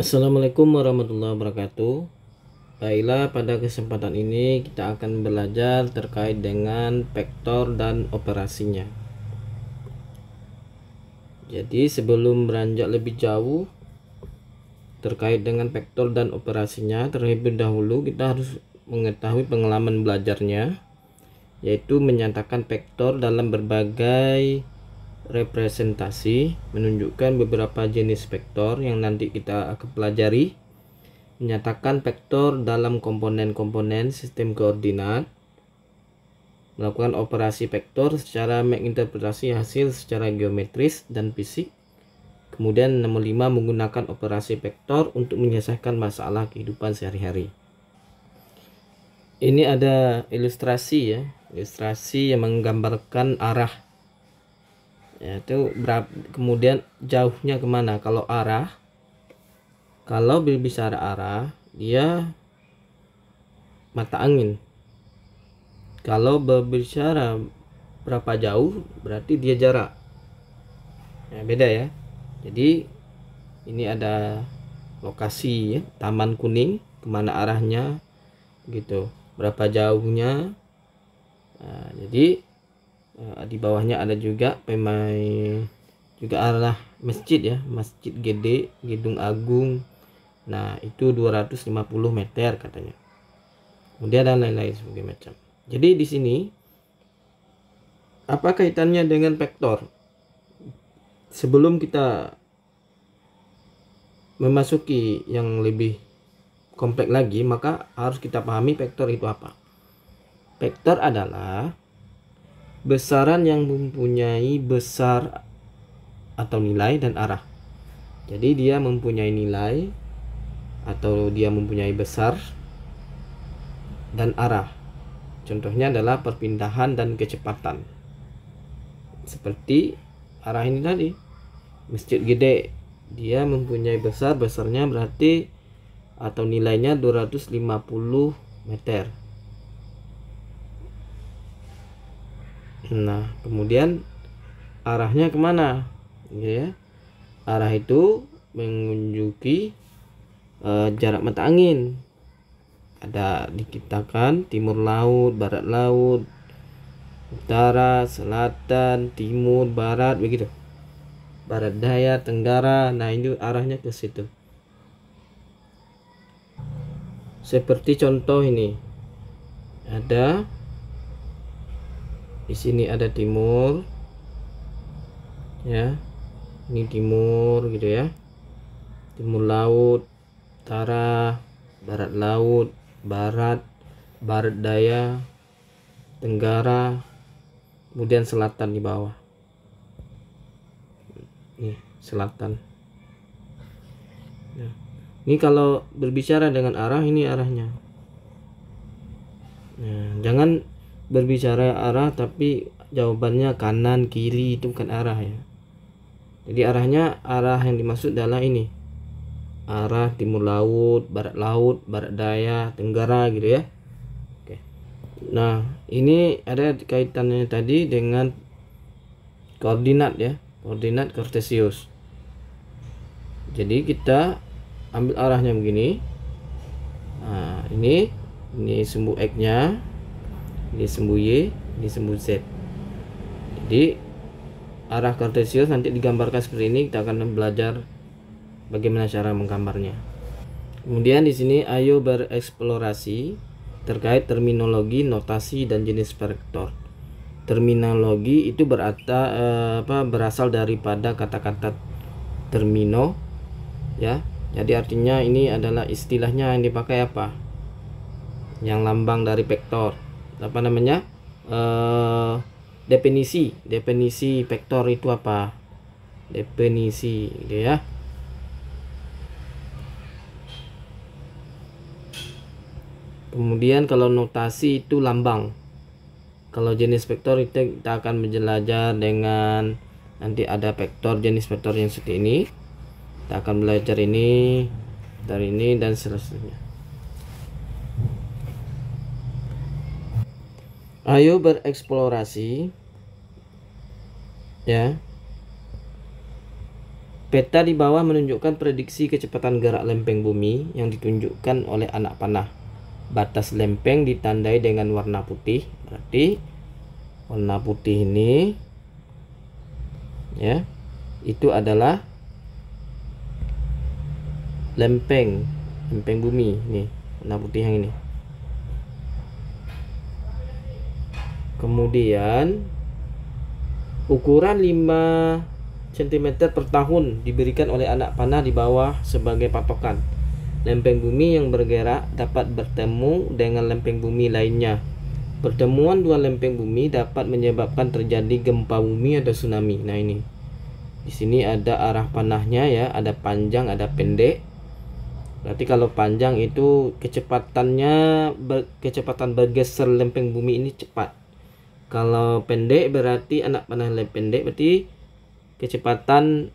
Assalamualaikum warahmatullahi wabarakatuh. Baiklah, pada kesempatan ini kita akan belajar terkait dengan vektor dan operasinya. Jadi sebelum beranjak lebih jauh terkait dengan vektor dan operasinya, terlebih dahulu kita harus mengetahui pengalaman belajarnya, yaitu menyatakan vektor dalam berbagai representasi, menunjukkan beberapa jenis vektor yang nanti kita akan pelajari, menyatakan vektor dalam komponen-komponen sistem koordinat, melakukan operasi vektor secara menginterpretasi hasil secara geometris dan fisik. Kemudian nomor 5, menggunakan operasi vektor untuk menyelesaikan masalah kehidupan sehari-hari. Ini ada ilustrasi ya, ilustrasi yang menggambarkan arah. Yaitu kemudian jauhnya kemana. Kalau berbicara arah, dia mata angin. Kalau berbicara berapa jauh, berarti dia jarak. Ya, beda ya. Jadi ini ada lokasi ya, Taman Kuning, kemana arahnya gitu, berapa jauhnya. Nah, jadi di bawahnya ada juga arah masjid ya, Masjid Gede, Gedung Agung. Nah, itu 250 meter katanya. Kemudian ada lain-lain sebagainya macam. Jadi di sini apa kaitannya dengan vektor? Sebelum kita memasuki yang lebih kompleks lagi, maka harus kita pahami vektor itu apa. Vektor adalah besaran yang mempunyai besar atau nilai dan arah. Jadi dia mempunyai nilai atau dia mempunyai besar dan arah. Contohnya adalah perpindahan dan kecepatan. Seperti arah ini tadi, Masjid Gede, dia mempunyai besarnya berarti atau nilainya 250 meter. Nah, kemudian arahnya kemana ya? Arah itu menunjuki jarak mata angin. Ada dikitakan timur laut, barat laut, utara, selatan, timur, barat, begitu. Barat daya, tenggara. Nah, ini arahnya ke situ. Seperti contoh ini. Ada di sini ada timur. Ya. Ini timur gitu ya. Timur laut, utara, barat laut, barat daya, tenggara, kemudian selatan di bawah. Nih, selatan. Nah, ini kalau berbicara dengan arah, ini arahnya. Nah, jangan berbicara arah tapi jawabannya kanan kiri, itu bukan arah ya. Jadi arah yang dimaksud adalah ini, arah timur laut, barat daya, tenggara gitu ya. Oke. Nah, ini ada kaitannya tadi dengan koordinat ya, koordinat kartesius. Jadi kita ambil arahnya begini. Nah, ini sumbu X nya, ini sumbu Y, ini sumbu Z. Jadi arah kartesius nanti digambarkan seperti ini. Kita akan belajar bagaimana cara menggambarnya. Kemudian di sini ayo bereksplorasi terkait terminologi, notasi dan jenis vektor. Terminologi itu berasal daripada kata-kata termino ya. Jadi artinya ini adalah istilahnya yang dipakai apa? Yang lambang dari vektor. Apa namanya? Definisi vektor itu apa? Definisi gitu ya. Kemudian kalau notasi itu lambang. Kalau jenis vektor itu kita akan belajar dengan nanti ada vektor, jenis vektor yang seperti ini. Kita akan belajar ini, dari ini dan seterusnya. Ayo bereksplorasi ya. Peta di bawah menunjukkan prediksi kecepatan gerak lempeng bumi yang ditunjukkan oleh anak panah. Batas lempeng ditandai dengan warna putih. Berarti warna putih ini ya, itu adalah lempeng bumi. Nih, warna putih yang ini. Kemudian ukuran 5 cm per tahun diberikan oleh anak panah di bawah sebagai patokan. Lempeng bumi yang bergerak dapat bertemu dengan lempeng bumi lainnya. Pertemuan dua lempeng bumi dapat menyebabkan terjadi gempa bumi atau tsunami. Nah, ini. Di sini ada arah panahnya ya, ada panjang, ada pendek. Berarti kalau panjang itu kecepatan bergeser lempeng bumi ini cepat. Kalau pendek berarti anak panah pendek, berarti kecepatan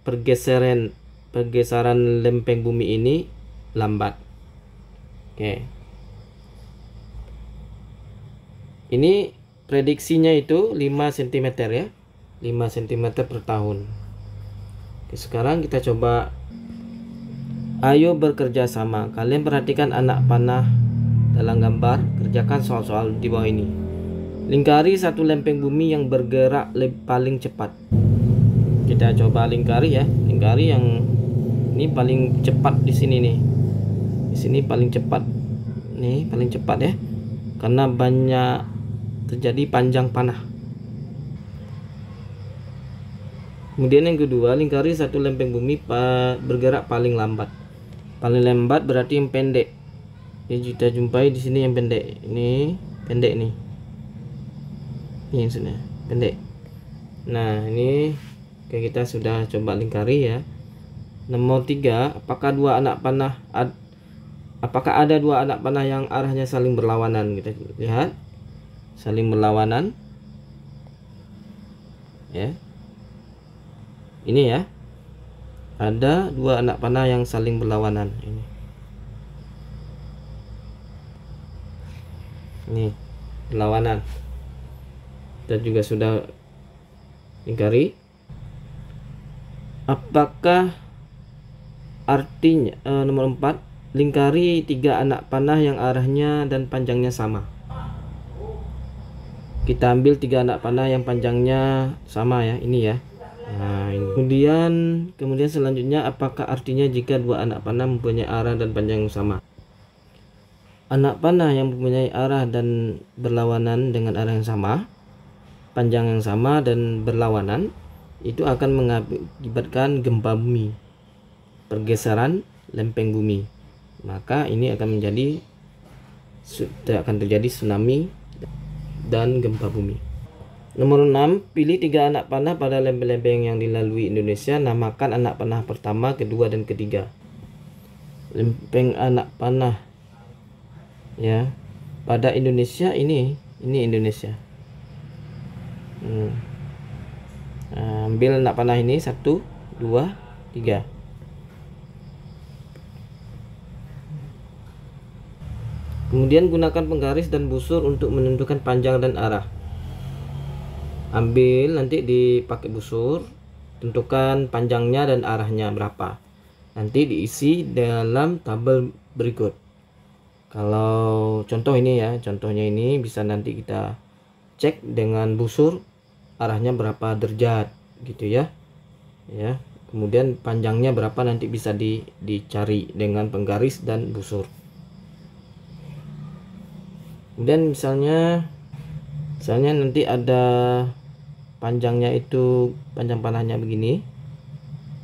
pergeseran lempeng bumi ini lambat. Oke. Ini prediksinya itu 5 cm ya. 5 cm per tahun. Oke, sekarang kita coba. Ayo bekerja sama. Kalian perhatikan anak panah dalam gambar. Kerjakan soal-soal di bawah ini. Lingkari satu lempeng bumi yang bergerak paling cepat. Kita coba lingkari ya. Lingkari yang ini paling cepat di sini nih. Di sini paling cepat. Nih, paling cepat ya. Karena banyak terjadi panjang panah. Kemudian yang kedua, lingkari satu lempeng bumi bergerak paling lambat. Paling lambat berarti yang pendek. Jadi kita jumpai di sini yang pendek. Ini pendek nih. Ini sudah pendek. Nah, ini kita sudah coba lingkari ya. Nomor 3, apakah ada dua anak panah yang arahnya saling berlawanan? Kita lihat. Saling berlawanan. Ya. Ini ya. Ada dua anak panah yang saling berlawanan ini. Ini berlawanan. Kita juga sudah lingkari. Apakah artinya nomor 4, lingkari 3 anak panah yang arahnya dan panjangnya sama. Kita ambil 3 anak panah yang panjangnya sama ya, ini ya. Nah, ini. Kemudian selanjutnya, apakah artinya jika 2 anak panah mempunyai arah dan panjang yang sama? Anak panah yang mempunyai arah dan berlawanan dengan arah yang sama, panjang yang sama dan berlawanan, itu akan mengakibatkan gempa bumi, pergeseran lempeng bumi. Maka ini akan terjadi tsunami dan gempa bumi. Nomor 6, pilih 3 anak panah pada lempeng-lempeng yang dilalui Indonesia. Namakan anak panah pertama, kedua, dan ketiga. Lempeng anak panah ya pada Indonesia ini Indonesia. Ambil anak panah ini 1, 2, 3. Kemudian gunakan penggaris dan busur untuk menentukan panjang dan arah. Ambil, nanti dipakai busur, tentukan panjangnya dan arahnya berapa. Nanti diisi dalam tabel berikut. Kalau contoh ini ya, contohnya ini bisa nanti kita cek dengan busur arahnya berapa derajat gitu ya. Ya, kemudian panjangnya berapa nanti bisa dicari dengan penggaris dan busur. Kemudian misalnya nanti ada panjangnya itu, panjang panahnya begini.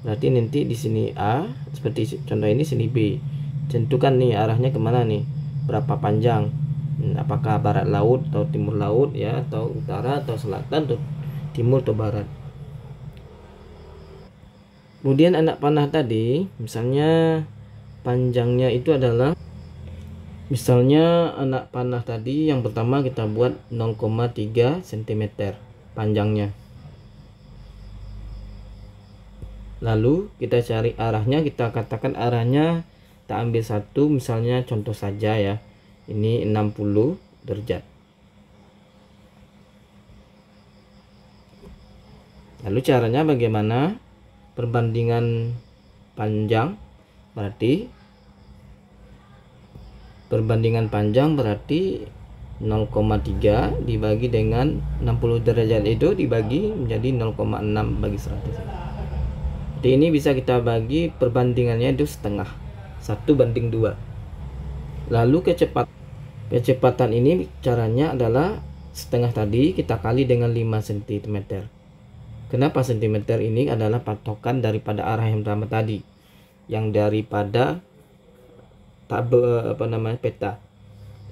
Berarti nanti di sini A, seperti contoh ini, sini B. Tentukan nih arahnya kemana nih, berapa panjang, apakah barat laut atau timur laut ya, atau utara atau selatan atau timur atau barat. Kemudian anak panah tadi, misalnya panjangnya itu adalah, misalnya anak panah tadi yang pertama kita buat 0,3 cm panjangnya. Lalu kita cari arahnya, kita katakan arahnya, kita ambil satu, misalnya contoh saja ya, ini 60 derajat. Lalu caranya bagaimana? perbandingan panjang berarti 0,3 dibagi dengan 60 derajat itu dibagi menjadi 0,6 bagi 100. Jadi ini bisa kita bagi perbandingannya itu setengah, 1:2. Lalu kecepatan ini caranya adalah setengah tadi kita kali dengan 5 cm. Kenapa cm ini adalah patokan daripada arah yang pertama tadi, yang daripada tabel peta.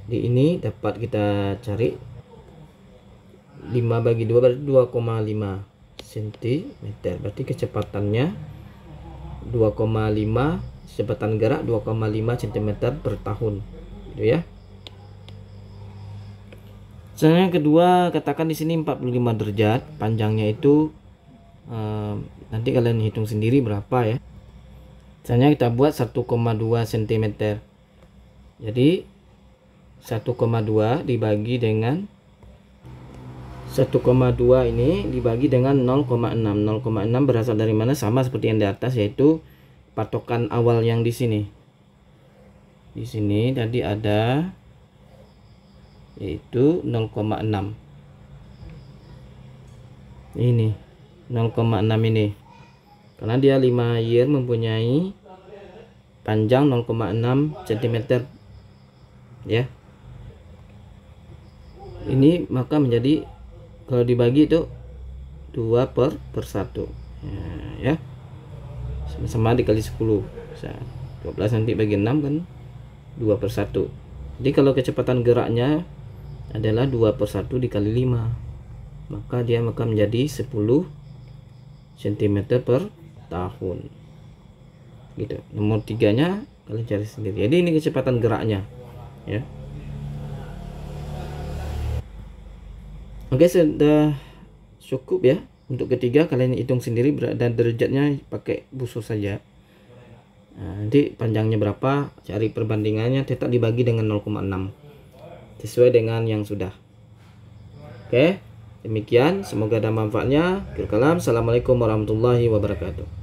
Di ini dapat kita cari 5 bagi 2 berarti 2,5 cm. Berarti kecepatannya 2,5, kecepatan gerak 2,5 cm per tahun, gitu ya. Misalnya yang kedua, katakan di sini 45 derajat, panjangnya itu nanti kalian hitung sendiri berapa ya. Misalnya kita buat 1,2 cm. Jadi 1,2 dibagi dengan 1,2 ini dibagi dengan 0,6. 0,6 berasal dari mana? Sama seperti yang di atas, yaitu patokan awal yang di sini. Di sini tadi ada yaitu 0,6. Ini 0,6 ini. Karena dia 5 year mempunyai panjang 0,6 cm ya. Ini maka menjadi kalau dibagi itu 2 per 1 ya. Sama-sama dikali 10. 12 nanti bagi 6 kan 2 per 1. Jadi kalau kecepatan geraknya adalah 2 per 1 dikali 5, maka dia menjadi 10 cm per tahun. Gitu. Nomor 3-nya kalian cari sendiri. Jadi ini kecepatan geraknya ya. Oke, sudah cukup ya. Untuk ketiga kalian hitung sendiri dan derajatnya pakai busu saja. Nah, nanti panjangnya berapa, cari perbandingannya, tetap dibagi dengan 0,6 sesuai dengan yang sudah. Oke, demikian, semoga ada manfaatnya. Assalamualaikum warahmatullahi wabarakatuh.